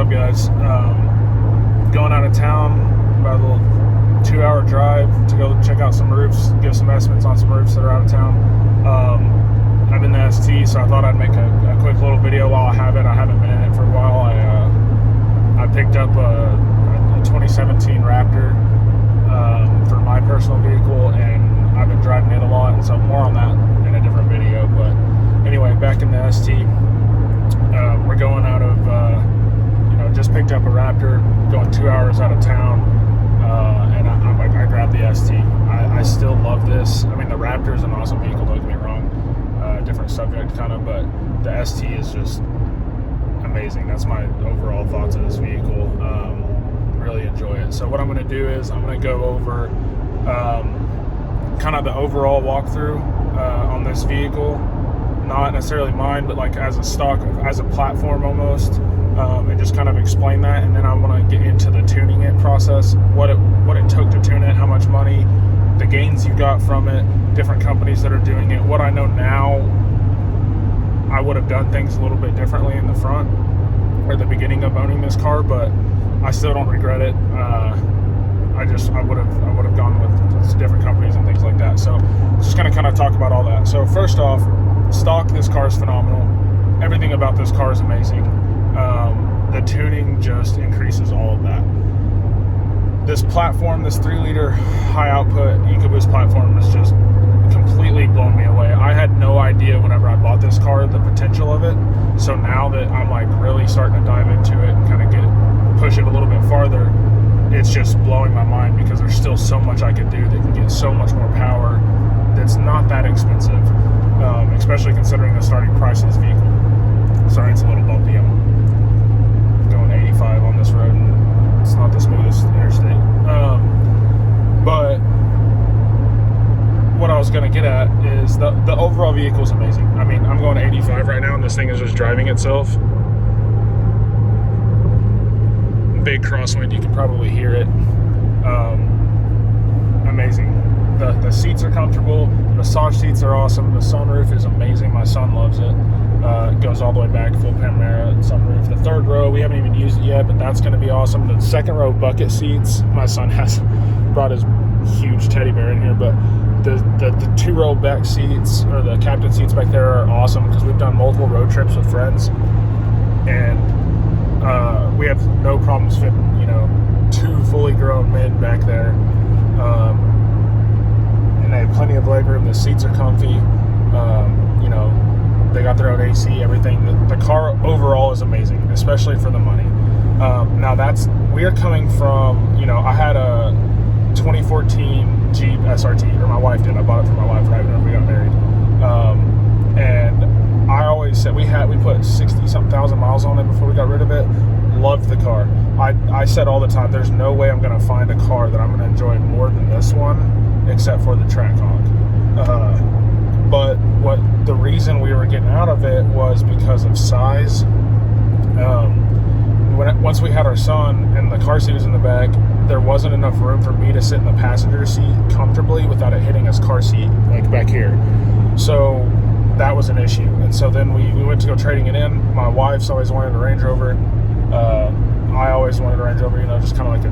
up, guys? Going out of town, about a little 2-hour drive to go check out some roofs, give some estimates on some roofs that are out of town. I'm in the ST, so I thought I'd make a quick little video while I have it. I haven't been in it for a while. I picked up a 2017 Raptor for my personal vehicle, and I've been driving it a lot, and so more on that in a different video. But anyway, back in the ST, we're going out of, just picked up a Raptor, going 2 hours out of town, and I grabbed the ST. I still love this. I mean, the Raptor is an awesome vehicle, don't get me wrong. Different subject kind of, but the ST is just amazing. That's my overall thoughts of this vehicle. Really enjoy it. So what I'm going to do is I'm going to go over kind of the overall walkthrough on this vehicle, not necessarily mine, but like as a stock, as a platform almost, and just kind of explain that. And then I want to get into the tuning it process, what it took to tune it, how much money, the gains you got from it, different companies that are doing it. What I know now, I would have done things a little bit differently in the front or the beginning of owning this car, but I still don't regret it. I would have gone with different companies and things like that. So just gonna kind of talk about all that. So first off, stock, this car is phenomenal. Everything about this car is amazing. The tuning just increases all of that. This platform, this 3-liter high output EcoBoost platform, is just completely blown me away. I had no idea whenever I bought this car the potential of it. So now that I'm like really starting to dive into it and kind of push it a little bit farther, it's just blowing my mind because there's still so much I could do that can get so much more power that's not that expensive, especially considering the starting price of this vehicle. Sorry, it's a little bumpy. I'm going 85 on this road, and it's not the smoothest interstate. But what I was going to get at is the overall vehicle is amazing. I mean, I'm going 85 right now, and this thing is just driving itself. Big crosswind, you can probably hear it. Amazing. The seats are comfortable. The massage seats are awesome. The sunroof is amazing. My son loves it. It goes all the way back, full Panamera sunroof. The third row, we haven't even used it yet, but that's going to be awesome. The second row bucket seats, my son has brought his huge teddy bear in here, but the 2-row back seats, or the captain seats back there, are awesome because we've done multiple road trips with friends, and we have no problems fitting, 2 fully grown men back there. And they have plenty of legroom. The seats are comfy. They got their own AC, everything. The car overall is amazing, especially for the money. Now we are coming from, I had a 2014 Jeep SRT, or my wife did. I bought it for my wife right whenever we got married. And I always said we put 60-something thousand miles on it before we got rid of it. Loved the car. I said all the time, there's no way I'm going to find a car that I'm going to enjoy more than this one, except for the Trackhawk. But the reason we were getting out of it was because of size. Once we had our son and the car seat was in the back, there wasn't enough room for me to sit in the passenger seat comfortably without it hitting his car seat, like back here. So that was an issue. And so then we went to go trading it in. My wife's always wanted a Range Rover. I always wanted a Range Rover, just kind of like a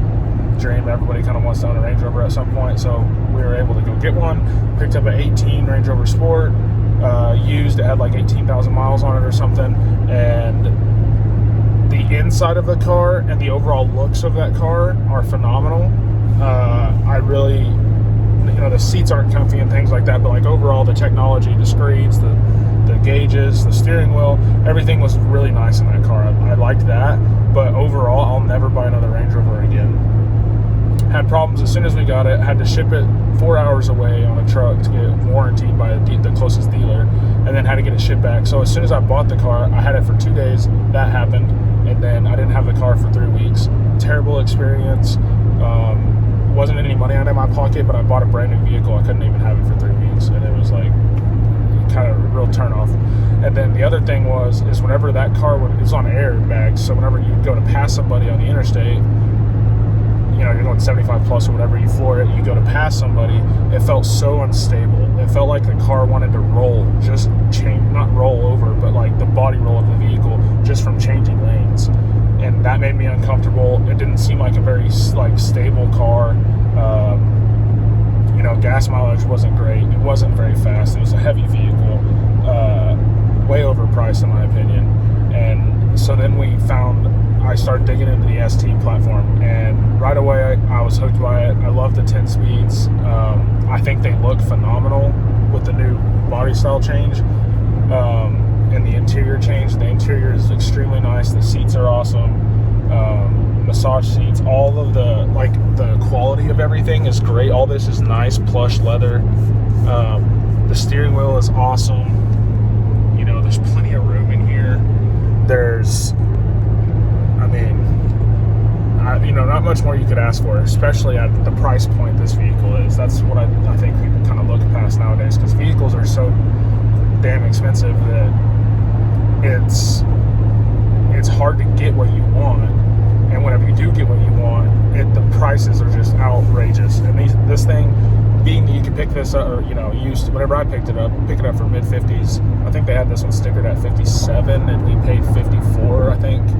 dream. Everybody kind of wants to own a Range Rover at some point. So we were able to go get one. Picked up an 18 Range Rover Sport, used. It had like 18,000 miles on it or something. And the inside of the car and the overall looks of that car are phenomenal. I really, the seats aren't comfy and things like that, but like overall the technology, the screens, the gauges, the steering wheel, everything was really nice in that car. I liked that, but overall I'll never buy another Range Rover again. Had problems as soon as we got it. Had to ship it 4 hours away on a truck to get warranted by the closest dealer, and then had to get it shipped back. So as soon as I bought the car, I had it for 2 days. That happened, and then I didn't have the car for 3 weeks. Terrible experience. Wasn't any money out of my pocket, but I bought a brand new vehicle. I couldn't even have it for 3 weeks, and it was like kind of a real turn off. And then the other thing is whenever that car it's on airbags, so whenever you go to pass somebody on the interstate, you're going 75 plus or whatever, you floor it, you go to pass somebody, it felt so unstable. It felt like the car wanted to roll, not roll over, but like the body roll of the vehicle just from changing lanes. And that made me uncomfortable. It didn't seem like a very like stable car. Gas mileage wasn't great. It wasn't very fast. It was a heavy vehicle, way overpriced in my opinion. And so then I started digging into the ST platform, and right away I was hooked by it. I love the 10 speeds. I think they look phenomenal with the new body style change and the interior change. The interior is extremely nice. The seats are awesome. Massage seats, all of the quality of everything is great. All this is nice plush leather. The steering wheel is awesome. There's plenty of room in here. There's, not much more you could ask for, especially at the price point this vehicle is. That's what I think people kind of look past nowadays, because vehicles are so damn expensive that it's hard to get what you want. And whenever you do get what you want, the prices are just outrageous. And this thing, being that you can pick this up, or used, whenever I pick it up for mid-50s. I think they had this one stickered at 57, and we paid 54. I think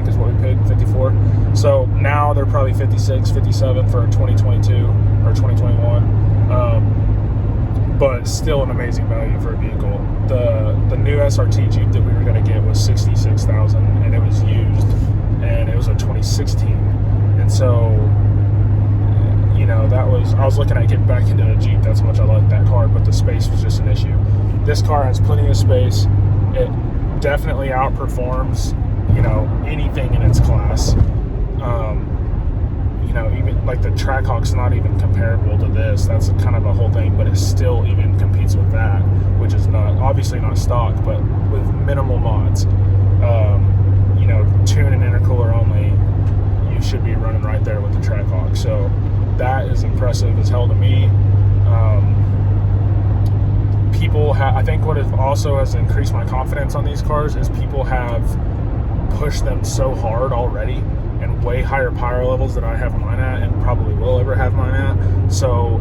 is what we paid, 54. So now they're probably 56, 57 for 2022 or 2021. But still an amazing value for a vehicle. The new SRT Jeep that we were going to get was $66,000, and it was used, and it was a 2016. And so, I was looking at getting back into a Jeep. That's how much I liked that car, but the space was just an issue. This car has plenty of space. It definitely outperforms, anything in its class. Even like the Trackhawk's not even comparable to this. That's kind of a whole thing, but it still even competes with that, which is obviously not stock, but with minimal mods. Tune and intercooler only, you should be running right there with the Trackhawk. So that is impressive as hell to me. I think what also has increased my confidence on these cars is people have pushed them so hard already, and way higher power levels than I have mine at, and probably will ever have mine at. So,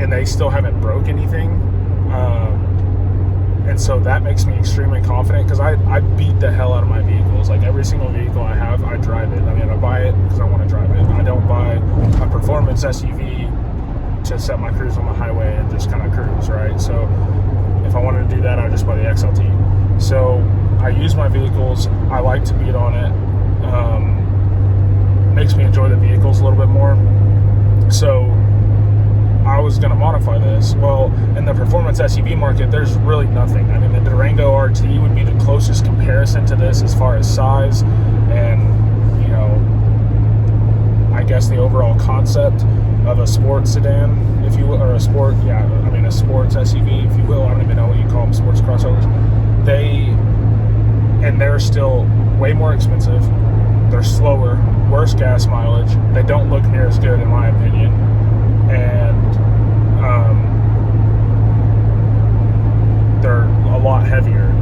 and they still haven't broke anything. And so that makes me extremely confident, because I beat the hell out of my vehicles. Like every single vehicle I have, I drive it. I buy it because I want to drive it. I don't buy a performance SUV to set my cruise on the highway and just kind of cruise, right? So if I wanted to do that, I'd just buy the XLT. So I use my vehicles. I like to beat on it. Makes me enjoy the vehicles a little bit more. So I was going to modify this. Well, in the performance SUV market, there's really nothing. The Durango RT would be the closest comparison to this as far as size and, I guess the overall concept of a sports sedan, if you will, or a sports SUV, if you will. I don't even know what you call them, sports crossovers. They're still way more expensive. They're slower, worse gas mileage. They don't look near as good, in my opinion. And they're a lot heavier.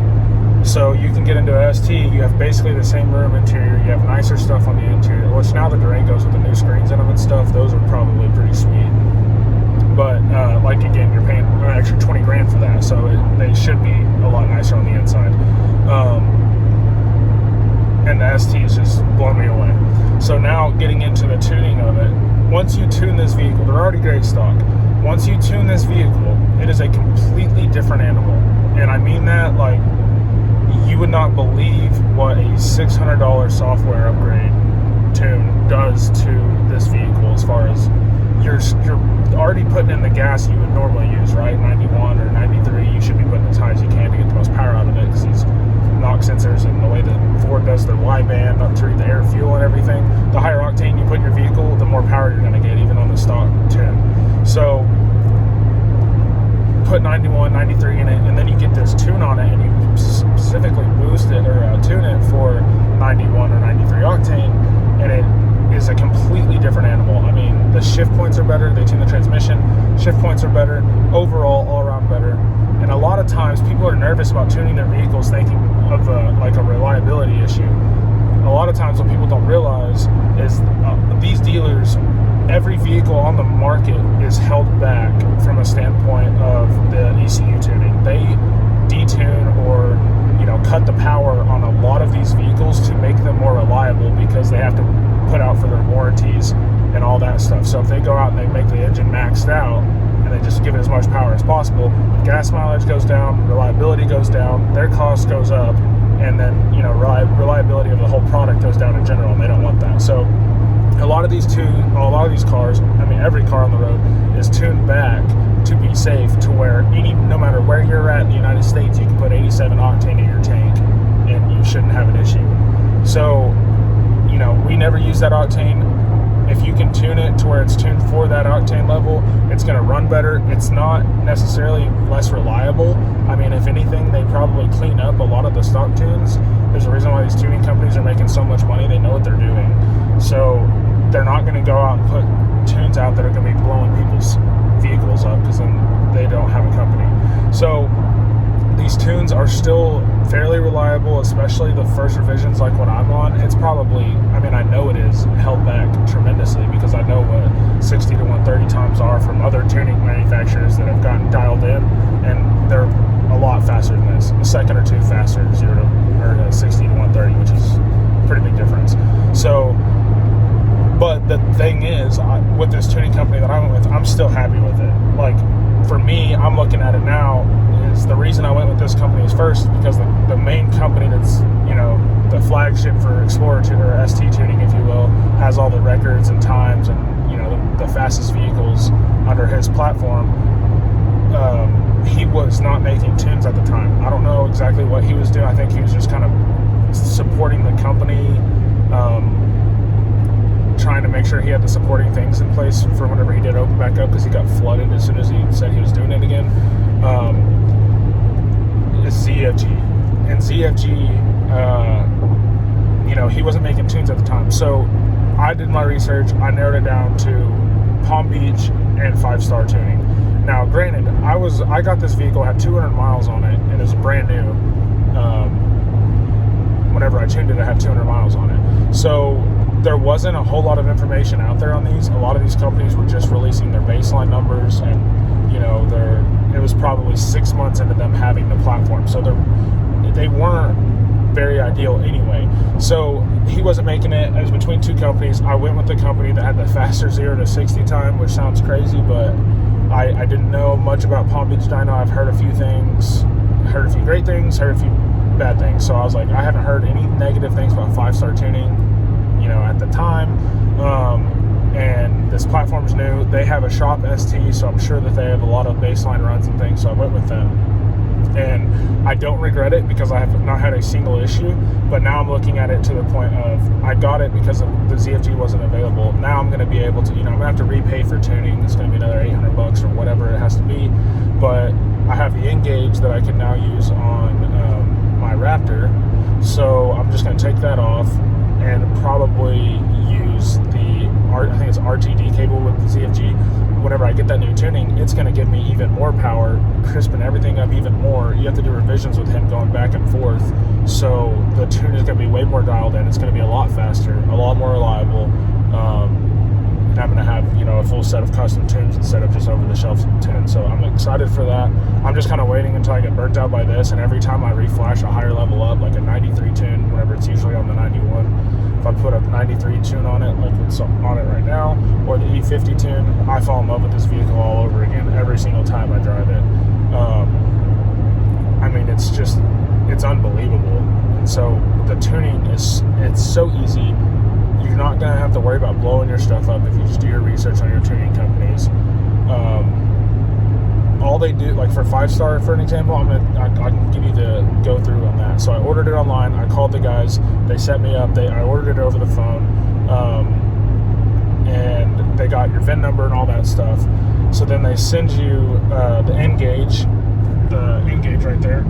So you can get into a ST, you have basically the same room interior, you have nicer stuff on the interior, which now the Durangos with the new screens in them and stuff, those are probably pretty sweet. But again, you're paying an extra 20 grand for that, so they should be a lot nicer on the inside. And the ST is just blowing me away. So now getting into the tuning of it, once you tune this vehicle, they're already great stock. Once you tune this vehicle, it is a completely different animal. And I mean that, you would not believe what a $600 software upgrade tune does to this vehicle, as far as you're already putting in the gas you would normally use, right? 91 or 93, you should be putting as high as you can to get the most power out of it, because these knock sensors and the way that Ford does their Y-band up to the air fuel and everything, the higher octane you put in your vehicle, the more power you're going to get, even on the stock tune. So put 91, 93 in it, and then you get this tune on it, and you specifically boost it or tune it for 91 or 93 octane, and it is a completely different animal. The shift points are better, they tune the transmission, shift points are better, overall, all around better. And a lot of times people are nervous about tuning their vehicles thinking of a reliability issue. A lot of times what people don't realize is these dealers, every vehicle on the market is held back from a standpoint of the ECU tuning. They detune or cut the power on a lot of these vehicles to make make the engine maxed out, and they just give it as much power as possible. Gas mileage goes down, reliability goes down, their cost goes up, and then reliability of the whole product goes down in general, and they don't want that. So a lot of these cars, I mean every car on the road, is tuned back to be safe, to where no matter where you're at in the United States, you can put 87 octane in your tank and you shouldn't have an issue. So, we never use that octane. If you can tune it to where it's tuned for that octane level, it's going to run better. It's not necessarily less reliable. I mean, if anything, they probably clean up a lot of the stock tunes. There's a reason why these tuning companies are making so much money. They know what they're doing. So they're not going to go out and put tunes out that are going to be blowing people's vehicles up, because then they don't have a company. So these tunes are still fairly reliable, especially the first revisions like what I'm on. It's probably, I know it is held back tremendously, because I know what 60 to 130 times are from other tuning manufacturers that have gotten dialed in, and they're a lot faster than this, a second or two faster, 60 to 130, which is a pretty big difference. So, but the thing is, with this tuning company that I went with, I'm still happy with it. Like, for me, I'm looking at it now, is the reason I went with this company is first because the main company that's, the flagship for Explorer or ST tuning, if you will, has all the records and times and, the fastest vehicles under his platform. He was not making tunes at the time. I don't know exactly what he was doing. I think he was just kind of supporting the company, trying to make sure he had the supporting things in place for whenever he did open back up, because he got flooded as soon as he said he was doing it again. It's ZFG. And ZFG, he wasn't making tunes at the time. So I did my research. I narrowed it down to Palm Beach and 5-star tuning. Now, granted, I got this vehicle, had 200 miles on it, and it was brand new. Whenever I tuned it, I had 200 miles on it. So there wasn't a whole lot of information out there on these. A lot of these companies were just releasing their baseline numbers, and it was probably 6 months into them having the platform, so they weren't very ideal anyway. So he wasn't making it. It was between two companies. I went with the company that had the faster 0 to 60 time, which sounds crazy, but I didn't know much about Palm Beach Dyno. I've heard a few things, heard a few great things, heard a few bad things. So I was like, I haven't heard any negative things about 5-star tuning, at the time. And this platform is new. They have a shop ST, so I'm sure that they have a lot of baseline runs and things. So I went with them, and I don't regret it because I have not had a single issue. But now I'm looking at it to the point of, I got it because the ZFG wasn't available. Now I'm going to be able to, I'm going to have to repay for tuning. It's going to be another $800 or whatever it has to be. But I have the Engage that I can now use on my Raptor. So I'm just going to take that off and probably use I think it's RTD cable with the ZFG. Whenever I get that new tuning, it's going to give me even more power, crisping everything up even more. You have to do revisions with him going back and forth, so the tune is going to be way more dialed in. It's going to be a lot faster, a lot more reliable, and I'm going to have a full set of custom tunes instead of just over-the-shelf tunes. So I'm excited for that. I'm just kind of waiting until I get burnt out by this, and every time I reflash a higher level up, like a 93 tune, whenever it's usually on the 91, if I put a 93 tune on it, like it's on it right now, or the E50 tune, I fall in love with this vehicle all over again every single time I drive it. It's unbelievable. And so the tuning it's so easy. You're not going to have to worry about blowing your stuff up if you just do your research on your tuning companies. All they do, like for 5-star, for an example, I can give you the go through on that. So I ordered it online. I called the guys. They set me up. I ordered it over the phone, and they got your VIN number and all that stuff. So then they send you the Engage right there,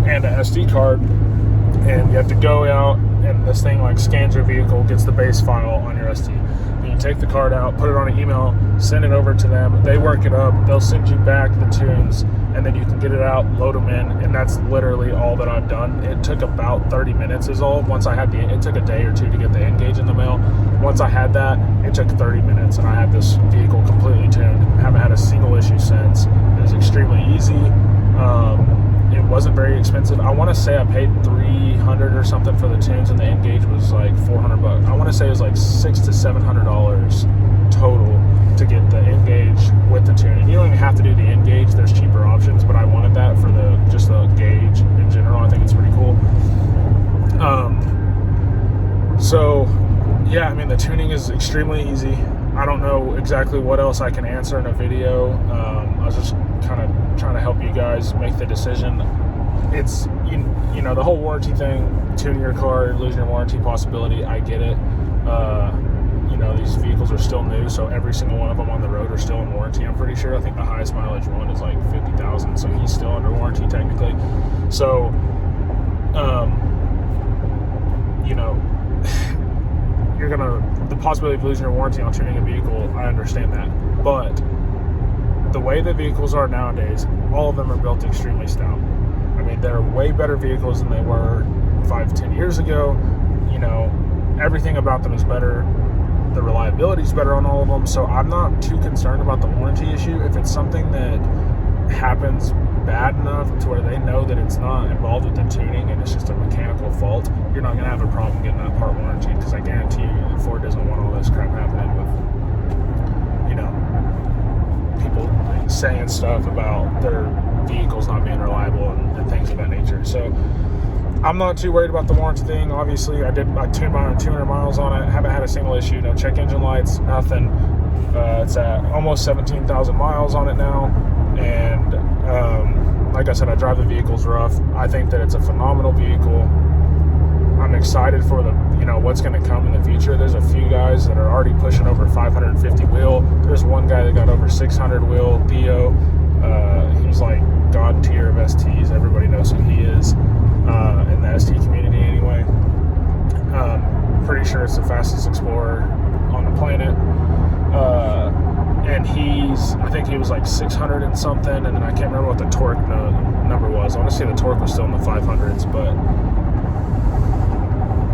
and a SD card, and you have to go out, and this thing like scans your vehicle, gets the base file on your SD. And you take the card out, put it on an email, send it over to them. They work it up. They'll send you back the tunes, and then you can get it out, load them in, and that's literally all that I've done. It took about 30 minutes is all. Once I had it took a day or two to get the Engage in the mail. Once I had that, it took 30 minutes, and I had this vehicle completely tuned. Haven't had a single issue since. It was extremely easy. It wasn't very expensive. I want to say I paid $300 or something for the tunes, and the Engage was like $400. I want to say it was like $600 to $700 total to get the N-Gauge with the tuning. You don't even have to do the N-Gauge. There's cheaper options, but I wanted that for just the gauge in general. I think it's pretty cool. So yeah, I mean, the tuning is extremely easy. I don't know exactly what else I can answer in a video. I was just kind of trying to help you guys make the decision. It's, you know, the whole warranty thing, tuning your car, losing your warranty possibility, I get it. You know, these vehicles are still new, so every single one of them on the road are still in warranty, I'm pretty sure. I think the highest mileage one is like 50,000, so he's still under warranty technically. So, you know, the possibility of losing your warranty on tuning a vehicle, I understand that. But the way the vehicles are nowadays, all of them are built extremely stout. I mean, they're way better vehicles than they were 5-10 years ago. You know, everything about them is better. The reliability is better on all of them. So I'm not too concerned about the warranty issue. If it's something that happens bad enough to where they know that it's not involved with the tuning and it's just a mechanical fault, you're not going to have a problem getting that part warranted, because I guarantee you Ford doesn't want all this crap happening with, you know, people saying stuff about their vehicles not being reliable and things of that nature. So I'm not too worried about the warranty thing. Obviously, I tuned my 200 miles on it, haven't had a single issue, no check engine lights, nothing. It's at almost 17,000 miles on it now, and like I said, I drive the vehicles rough. I think that it's a phenomenal vehicle. I'm excited for what's going to come in the future. There's a few guys that are already pushing over 550 wheel. There's one guy that got over 600 wheel, Theo. He's like god tier of STs. Everybody knows who he is in the ST community anyway. Pretty sure it's the fastest Explorer on the planet. And I think he was like 600 and something, and then I can't remember what the torque number was. I want to say the torque was still in the 500s, but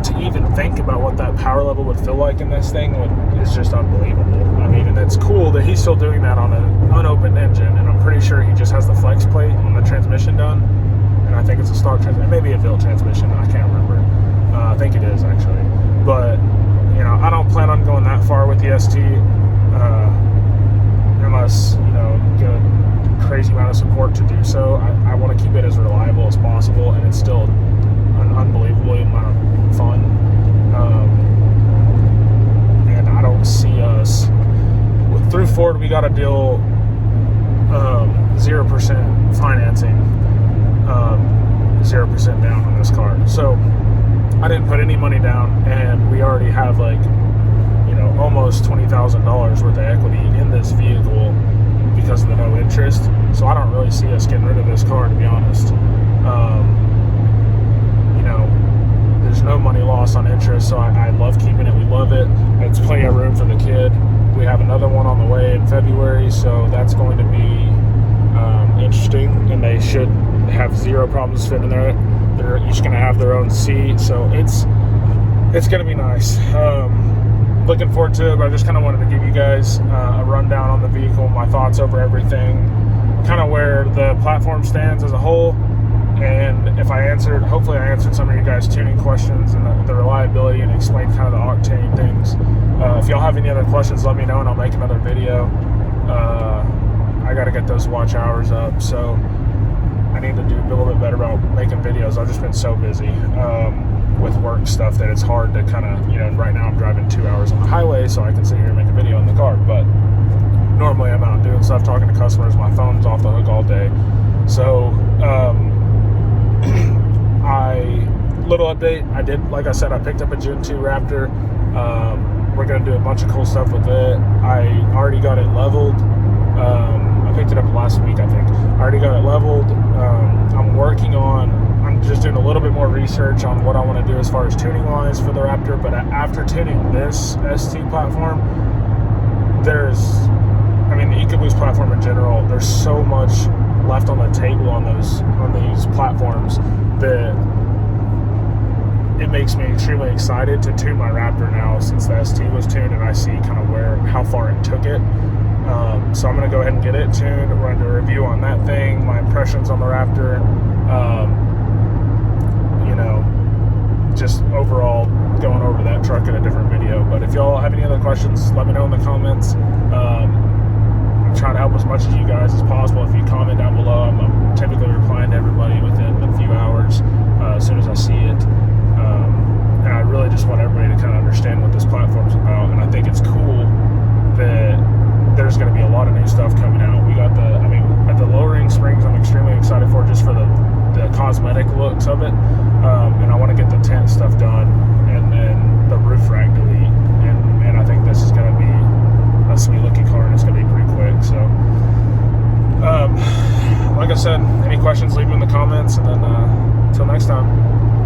to even think about what that power level would feel like in this thing is just unbelievable. I mean, and it's cool that he's still doing that on an unopened engine, and I'm pretty sure he just has the flex plate on the transmission done, and I think it's a stock transmission, maybe a Ville transmission, I can't remember. I think it is, actually. But, you know, I don't plan on going that far with the ST, unless, you know, get a crazy amount of support to do so. I want to keep it as reliable as possible, and it's still an unbelievable amount of fun. And I don't see us through Ford. We got a deal, 0% financing, 0% down on this car. So I didn't put any money down, and we already have like, you know, almost $20,000 worth of equity in this vehicle because of the no interest. So I don't really see us getting rid of this car, to be honest. You know, there's no money lost on interest, so I love keeping it. We love it. It's plenty of room for the kid. We have another one on the way in February, so that's going to be interesting, and they should have zero problems fitting there. They're each going to have their own seat, so it's going to be nice. Looking forward to it, but I just kind of wanted to give you guys a rundown on the vehicle, my thoughts over everything, kind of where the platform stands as a whole, and hopefully I answered some of you guys' tuning questions and the reliability, and explained kind of the octane things. If y'all have any other questions, let me know and I'll make another video. I got to get those watch hours up, so I need to be a little bit better about making videos. I've just been so busy with work stuff that it's hard to kind of, you know, right now I'm driving 2 hours on the highway, so I can sit here and make a video in the car, but normally I'm out doing stuff, talking to customers, my phone's off the hook all day. So little update, like I said, I picked up a Gen 2 Raptor. We're going to do a bunch of cool stuff with it. I already got it leveled. I picked it up last week, I think. I already got it leveled. I'm just doing a little bit more research on what I want to do as far as tuning wise for the Raptor, but after tuning this ST platform, the EcoBoost platform in general, there's so much left on the table on these platforms that it makes me extremely excited to tune my Raptor now, since the ST was tuned and I see kind of how far it took it. So I'm going to go ahead and get it tuned. We're going to do a review on that thing, my impressions on the Raptor, you know, just overall going over that truck in a different video. But if y'all have any other questions, let me know in the comments. I'm trying to help as much as you guys as possible. If you comment down below, I'm typically replying to everybody within a few hours as soon as I see it. And I really just want everybody to kind of understand what this platform's about. And I think it's cool that there's going to be a lot of new stuff coming out. We got at the lowering springs, I'm extremely excited for, just for the cosmetic looks of it. And I want to get the tent stuff done